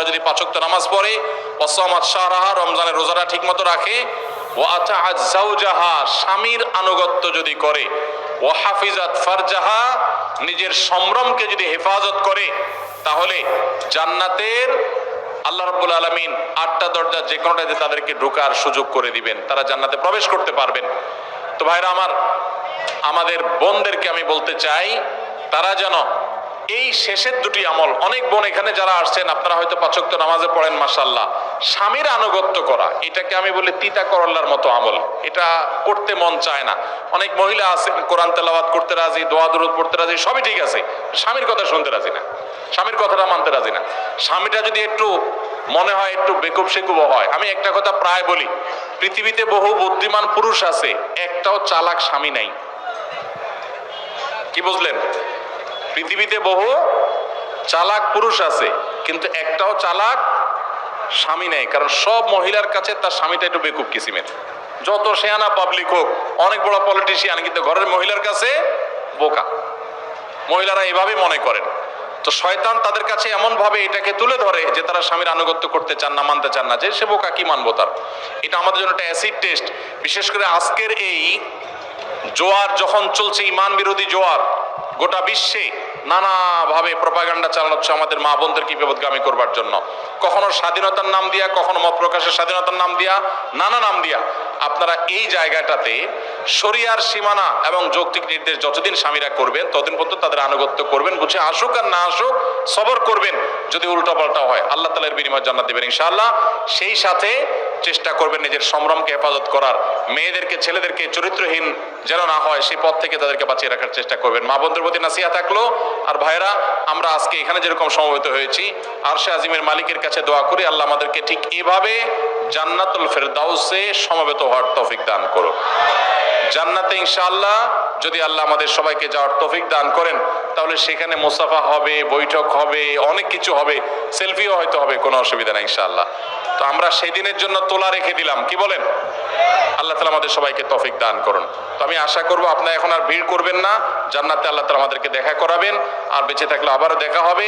মহিলা যদি 5 ওয়াক্ত নামাজ পড়ে, ওয়াসামাত শাহরাহা, রমজানের রোজাটা ঠিকমতো রাখে, ওয়া আতাআত যাওজাহা, স্বামীর আনুগত্য যদি করে, ওয়া হাফিজাত ফারজাহা, নিজের সম্ভ্রমকে যদি হেফাজত করে, তাহলে জান্নাতের আল্লাহ রাব্বুল আলামিন 8টা দরজা যে কোনোটাতে তাদেরকে ঢোকার সুযোগ করে দিবেন, তারা জান্নাতে প্রবেশ করতে পারবেন। তো ভাইরা আমার, আমাদের বোনদেরকে আমি বলতে চাই, তারা যেন এই শেষের দুটি আমল, অনেক বোন এখানে যারা আসছেন আপনারা হয়তো 5 ওয়াক্ত নামাজে পড়েন মাশাআল্লাহ, স্বামীর আনুগত্য করা এটাকে আমি বলি তিতা করল্লার মতো আমল, এটা করতে মন চায় না। অনেক মহিলা আছেন কোরআন তেলাওয়াত করতে রাজি, দোয়া দরুদ পড়তে রাজি, সবই ঠিক আছে, স্বামীর কথা শুনতে রাজি না, স্বামীর কথাটা মানতে রাজি না। স্বামীটা যদি একটু মনে হয় একটু বেকুব সেকুব হয়, আমি একটা কথা প্রায় বলি, পৃথিবীতে বহু বুদ্ধিমান পুরুষ আছে, একটাও চালাক স্বামী নাই। কি বুঝলেন? পৃথিবীতে বহু চালাক পুরুষ আছে, কিন্তু একটাও চালাক স্বামী নেই, কারণ সব মহিলার কাছে তার স্বামীটা একটু বেকুব কিসিমের। যত শেয়ানা পাবলিক হোক, অনেক বড় পলিটিশিয়ান, কিন্তু ঘরের মহিলার কাছে বোকা। মহিলারা এভাবে মনে করেন। তো শয়তান তাদের কাছে এমন ভাবে এটাকে তুলে ধরে যে তারা স্বামীর আনুগত্য করতে চান না, মানতে চান না, যে সে বোকা, কি মানবো তার। এটা আমাদের জন্য একটা অ্যাসিড টেস্ট। বিশেষ করে আজকের এই জোয়ার যখন চলছে, ইমান বিরোধী জোয়ার, গোটা বিশ্বে নানাভাবে প্রপাগান্ডা চালানো হচ্ছে আমাদের মা বোনদেরকে বিপদগামী করবার জন্য, কখনো স্বাধীনতার নাম দিয়া, কখনো মত প্রকাশের স্বাধীনতার নাম দিয়া, নানা নাম দিয়া। আপনারা এই জায়গাটাতে শরিয়ার সীমানা এবং যৌক্তিক নির্দেশ যতদিন স্বামীরা করবেন ততদিন পর্যন্ত তাদের আনুগত্য করবেন, বুঝে আসুক আর না আসুক সবর করবেন। যদি উল্টা পাল্টা হয় আল্লাহ তাআলার বিনিময়ে জান্নাত দেবেন ইনশাআল্লাহ। সেই সাথে চেষ্টা করবেন নিজের সম্ভ্রমকে হেফাজত করার, মেয়েদেরকে ছেলেদেরকে চরিত্রহীন যেন না হয় সেই পথ থেকে তাদেরকে বাঁচিয়ে রাখার চেষ্টা করবেন। মা বোনদের প্রতি নাসিহা থাকলো। আর ভাইরা, আমরা আজকে এখানে যেরকম সমবেত হয়েছি, আরশে আজিমের মালিকের কাছে দোয়া করি আল্লাহ আমাদেরকে ঠিক এভাবে জান্নাতুল ফেরদাউসে সমবেত হওয়ার তৌফিক দান করুন। জান্নাতে ইনশাআল্লাহ যদি আল্লাহ আমাদের সবাইকে যাওয়ার তৌফিক দান করেন, তাহলে সেখানে মুসাফা হবে, বৈঠক হবে, অনেক কিছু হবে, সেলফিও হয়তো হবে, কোনো অসুবিধা নাই ইনশাআল্লাহ। তো আমরা সেই দিনের জন্য তোলা রেখে দিলাম, কি বলেন? আল্লাহ তাআলা আমাদের সবাইকে তৌফিক দান করুন। তো আমি আশা করবো আপনারা এখন আর ভিড় করবেন না, জান্নাতে আল্লাহ তাআলা আমাদেরকে দেখা করাবেন, আর বেঁচে থাকলে আবারও দেখা হবে।